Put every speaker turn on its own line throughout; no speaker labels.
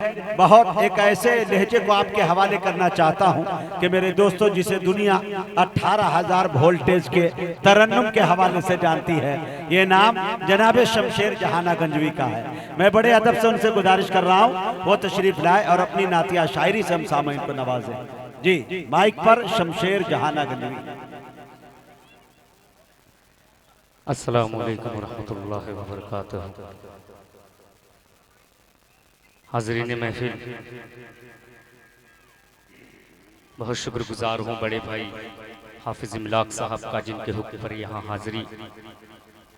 बहुत एक ऐसे लहजे को आपके हवाले करना चाहता हूं कि मेरे दोस्तों, जिसे दुनिया 18,000 वोल्टेज के तरन्नुम के हवाले से जानती है, ये नाम जनाब शमशेर जहाना गंजवी का है। मैं बड़े अदब से उनसे गुजारिश कर रहा हूं वो तशरीफ लाए और अपनी नातिया शायरी से हम सामईन को नवाजें। जी, माइक पर शमशेर जहाना गंजवी।
अस्सलामु अलैकुम वरहमतुल्लाहि वबरकातुहू। हाज़रीन महफिल, बहुत शुक्रगुजार हूँ बड़े भाई हाफिज इमलाक साहब का, जिनके हुक्म पर यहाँ हाज़री,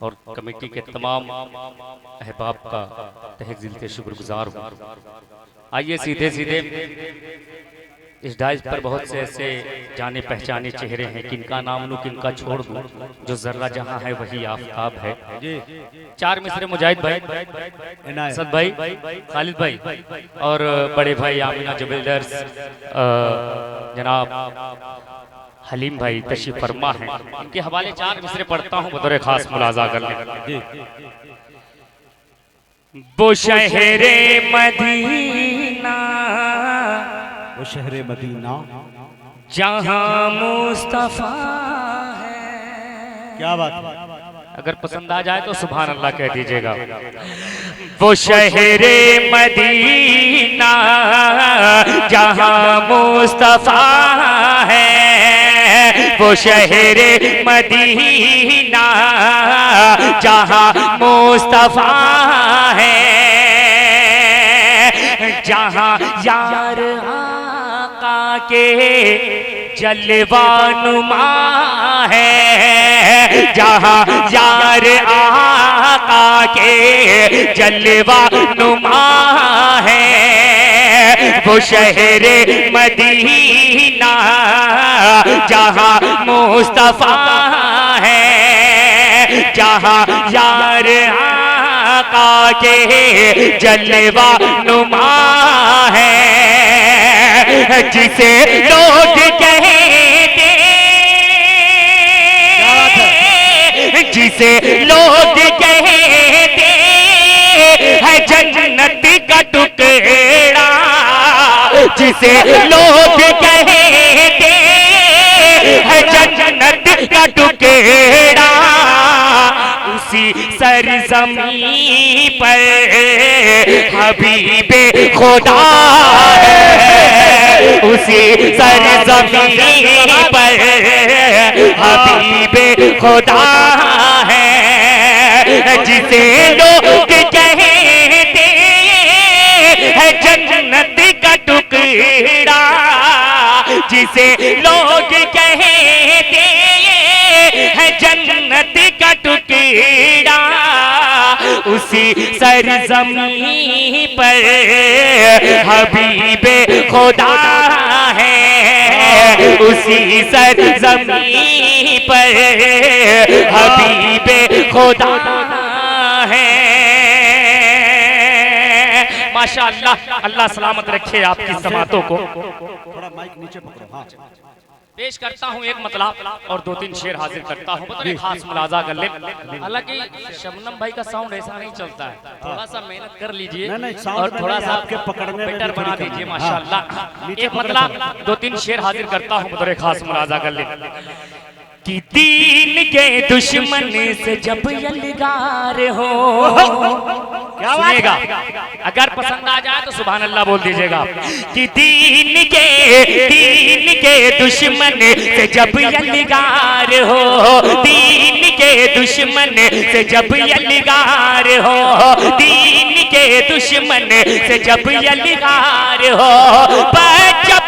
और कमेटी के तमाम अहबाब का तहे दिल से शुक्रगुजार हूँ। आइए सीधे सीधे इस डाइस पर बहुत से ऐसे जाने पहचाने चेहरे हैं, किनका नाम लूं किनका छोड़ दूं, जो जर्रा जहां है वही आफताब है। चार मिसरे मुजाहिद भाई, असद भाई, खालिद भाई और बड़े भाई आमिना जुबैदर्स जनाब हलीम भाई तशरीफ फरमा हैं। इनके हवाले चार मिसरे पढ़ता हूँ बतौर खास मुलाजा करने। वो शहरे मदीना,
वो शहरे मदीना
जहाँ मुस्तफा है।
क्या बात है,
अगर पसंद आ जाए तो सुभान अल्लाह कह दीजिएगा। वो शहरे मदीना जहाँ मुस्तफा है, वो शहरे मदीना जहाँ मुस्तफा है, जहाँ यार आका के जलवा नुमा है, जहाँ यार आका के जलवा नुमा है, वो शहरे मदीना जहाँ मुस्तफा है, जहाँ यार आका के जलवा नुमा है, जिसे लोग कहते, जिसे लोग कहते है जन्नत का टुकड़ा, जिसे लोग कहते है जन्नत का टुकड़ा, उसी सरज़मीं पर हबीबे खुदा है, उसी सरज़मीं पर हबीबे खुदा है, जिसे लोग कहते है जन्नत का टुकड़ा, जिसे लोग कहते है जन्नत का टुकड़ा, उसी सरज़मीं पर हबीबे खुदा है, उसी सरज़मीं पर हबीबे खुदा है। माशाअल्लाह, अल्लाह सलामत रखे आपकी समातों को।
थोड़ा माइक नीचे पकड़ो। हाँ,
पेश करता हूँ एक मतलब और दो तीन शेर हाजिर करता हूँ, मतलब खास मुलाजा कर ले। हालांकि शबनम भाई का साउंड ऐसा नहीं चलता है, थोड़ा सा मेहनत कर लीजिए और थोड़ा सा आपके पकड़ने बेटर बना दीजिए। माशाअल्लाह, एक मतलब दो तीन शेर हाजिर करता हूँ बतौर खास मुलाजा कर ले। कि दीन के दुश्मन से जब यलगार हो, सुनिएगा, अगर पसंद आ जाए तो सुभान अल्लाह बोल दीजिएगा। कि दीन के दुश्मन से जब यलगार हो, दीन के दुश्मन से जब यलगार हो, दीन के दुश्मन से जब यलगार हो, बच्चा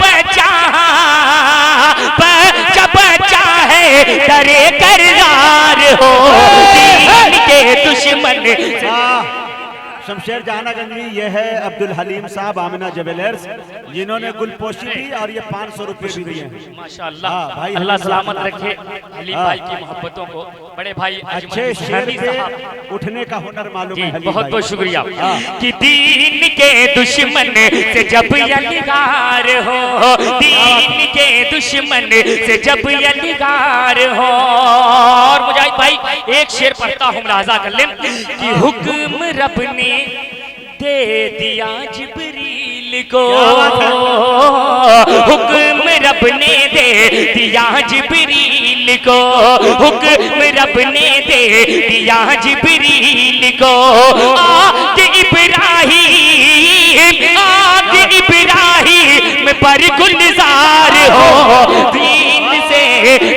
है डरे करगार हो, दीन के दुश्मन से।
शमशेर जहाना गंजवी, ये है अब्दुल हलीम साहब आमिना जुबैदर्स, जिन्होंने गुलपोशी दी और ये 500 रुपए भी दिए हैं।
माशाअल्लाह, भाई अल्लाह सलामत रखे हलीम भाई की मोहब्बतों को। बड़े भाई
अच्छे शेर पे उठने का हुनर मालूम है।
बहुत बहुत शुक्रिया। कि दीन के दुश्मन से जब यलगार हो, दीन के दुश्मन से जब यलगार हो। और मुजाहिद भाई एक शेर पढ़ता हूँ, मुलाजा कर ले। कि हुक्म रब ने दे दिया जिब्रील को हुक्म रब ने दे दिया जिब्रील को, हुक्म रब ने दे दिया जिब्रील को। आके इब्राहीम पर गुलजार हो, दीन से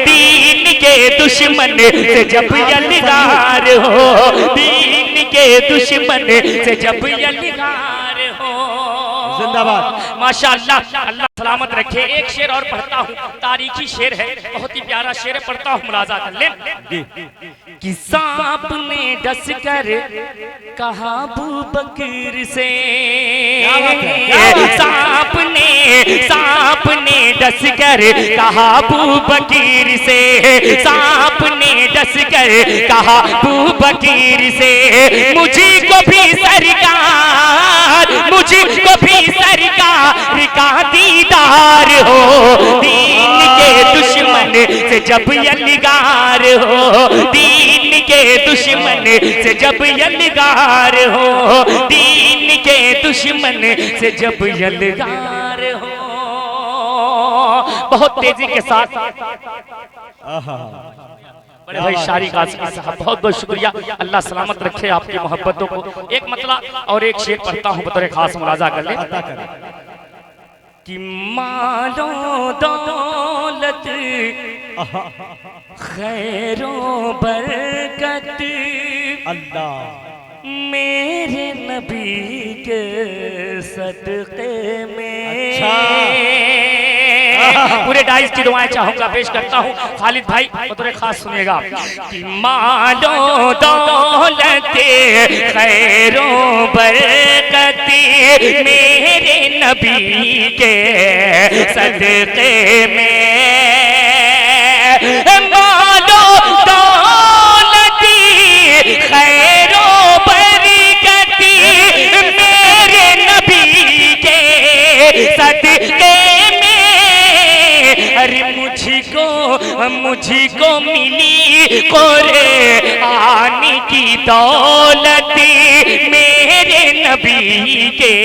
दीन के दुश्मन से जब यलगार हो, दीन के दुश्मन से जब यलगार हो।
जिंदाबाद।
माशाअल्लाह, अल्लाह सलामत रखे। एक शेर और पढ़ता हूँ, तारीखी शेर है, बहुत ही प्यारा शेर है, पढ़ता हूँ, मुलाजा कर ले। कि सांप ने डस कर कहा अबू बकर से, सांप ने डस कर कहा अबू बकर से, सांप ने डस कर कहा अबू बकर से, मुझको भी सरकार का दीदार हो, दीन के दुश्मन से जब यलगार हो, दीन के दुश्मन से जब यलगार हो, दीन के दुश्मन से जब यलगार हो। बहुत तेजी के साथ बड़े भाई शारी कासिमी साहब, बहुत बहुत शुक्रिया, अल्लाह सलामत रखे आपकी मोहब्बतों को। एक मतला और एक शेर पढ़ता हूँ, बतौर खास मुलाजा कर ले। कि मालो दौलत खैरो बरकत अल्लाह मेरे नबी के सदक़े में। पूरे डाइस की दुआएं चाहूंगा, पेश करता हूँ खालिद भाई, बतौर खास सुनिएगा। कि मालो दौलत खैरो बरकत मेरे नबी के सदक़े में, मालो दौलत खैरो बरकत मेरे नबी के सदक़े में। अरे मुझको मिली कुरान की दौलत मेरे नबी के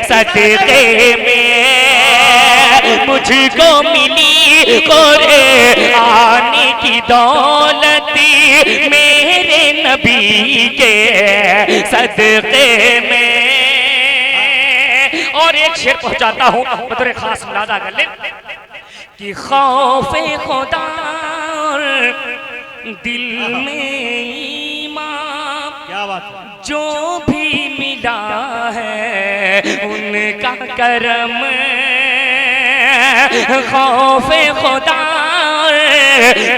सदक़े में, मुझको मिली कुरान की दौलत मेरे नबी के सदक़े में। और एक शेर पहुंचाता हूँ, बतौर खास मुलाजा कर ले। कि खौफे खुदा दिल में ईमान, क्या बात है, जो भी मिला है उनका करम, खौफे खुदा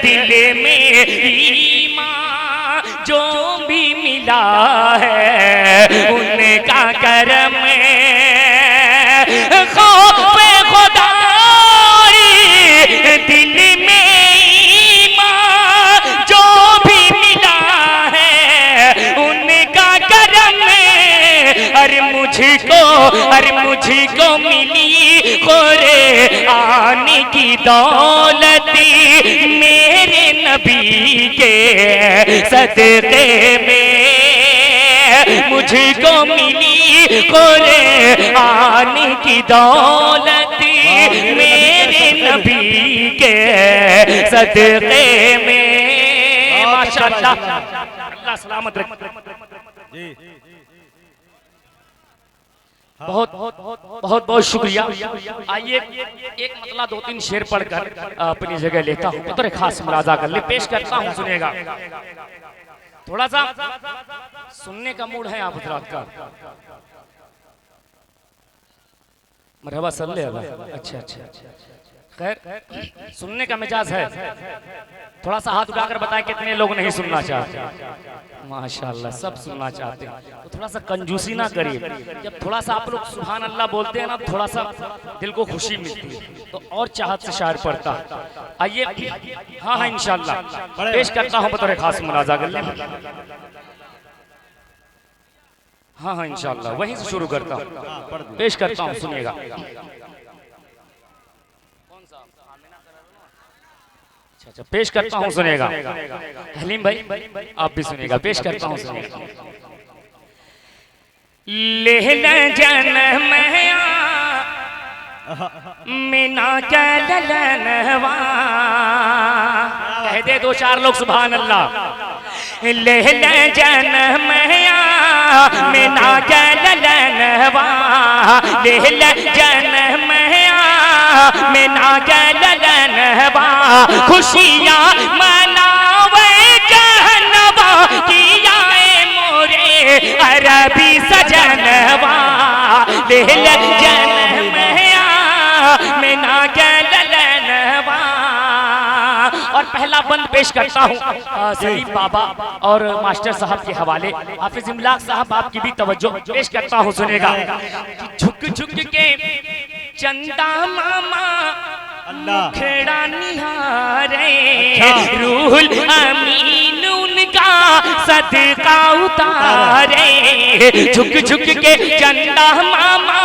दिल में ईमान, जो भी मिला है उनका करम, खौफे खुदा दिल में ईमान, जो भी मिला है उनका करम। अरे मुझको मिली कुरान की दौलत मेरे नबी के सदक़े में, मुझको मिली कुरान की दौलत मेरे नबी के सदक़े में। माशाअल्लाह, अल्लाह सलामत रखे। बहुत बहुत शुक्रिया। आइए एक मतला दो तीन शेर पढ़कर अपनी जगह लेता हूँ, बतौर खास मुलाजा कर ले, पेश करता हूँ, सुनेगा। थोड़ा सा सुनने का मूड है आप हज़रात का। मरहबा सल्लल्लाहु अलैहि। अच्छा, खैर सुनने का मिजाज है। थोड़ा सा हाथ उठाकर बताएं कितने लोग नहीं सुनना चाहते। माशाअल्लाह, सब सुनना चाहते हैं। तो थोड़ा सा कंजूसी ना करिए। जब थोड़ा सा आप लोग सुभान अल्लाह बोलते हैं ना, थोड़ा सा दिल को खुशी मिलती है, तो और चाहत से शायर पढ़ता। आइए, हाँ इंशाअल्लाह पेश करता हूँ, बतौर खास मुलाजा कर लें। हाँ इंशाअल्लाह वहीं से शुरू करता हूँ, पेश करता हूँ, सुनिएगा। अच्छा, पेश करता हूँ, सुनेगा। हलीम भाई आप भी सुनेगा, पेश करता हूँ, सुनेगा। लेला जन्म मीना के ललनवा, कह दे दो चार लोग सुभान अल्लाह। ले ले जनमया मीना के ललनवा, ले ले जनमया मीना के ललनवा, खुशियाँ मनावे जहनवा, किया मोरे अरबी सजनवा, ले ले जनमया मीना के ललनवा। और पहला बंद पेश करता हूँ सलीम बाबा और मास्टर साहब के हवाले। हाफिज इमलाक साहब आपकी भी तवज्जो पेश करता हूँ, सुनेगा। झुक झुक के चंदा मामा मुखड़ा निहारे, रूहुल अमीन उनका सदका उतारे। झुक झुक के चंदा मामा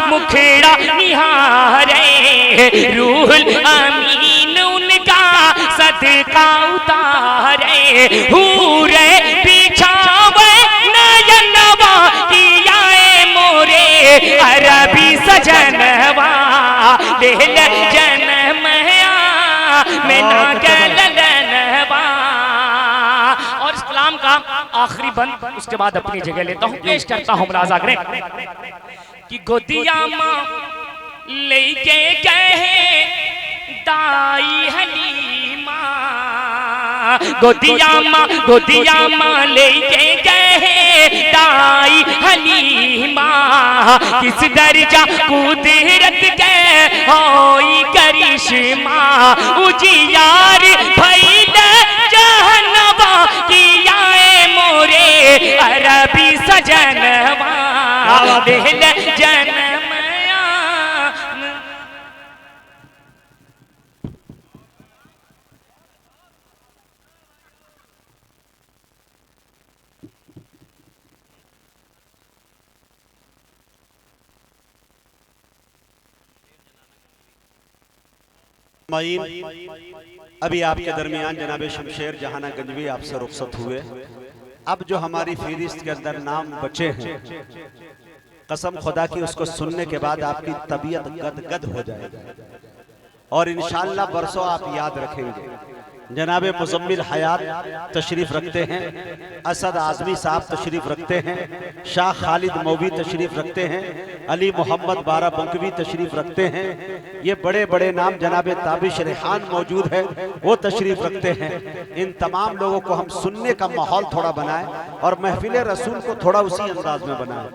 मुखड़ा निहारे, रूहुल अमीन उनका सदका उतारे। हूरे बिछावे नयनवा, किया मोरे अरबी सजनवा, ले ले जनमया मीना के ललनवा। और इस कलाम का आखिरी बंद उसके बाद अपनी जगह लेता हूँ, पेश करता हूँ मुलाज़ा कि गोदिया माँ लेके कहे दाई हलीमा, गोदिया माँ लेके कहे दाई हलीमा, किस दर्जा कुदरत के होई करिश्मा, उजियार भइल जहनवा, किया मोरे अरबी सजनवा, दिल जनमया।
अभी आपके दरमियान जनाब शमशेर जहाना गंजवी आपसे रुखसत हुए। अब जो हमारी फहरिस्त के अंदर नाम बचे हैं, कसम खुदा की उसको सुनने के बाद आपकी तबीयत गदगद हो जाएगी और इंशाअल्लाह बरसों आप याद रखेंगे। जनाब मुज़म्मिल हयात तशरीफ रखते हैं, असद आज़मी साहब तशरीफ रखते हैं, शाह खालिद मौवी तशरीफ रखते हैं, अली मोहम्मद बाराबंकवी तशरीफ रखते हैं। ये बड़े बड़े नाम, जनाब ताबिश रेहान मौजूद है, वो तशरीफ रखते हैं। इन तमाम लोगों को हम सुनने का माहौल थोड़ा बनाएं और महफिल रसूल को थोड़ा उसी अंदाज में बनाएं।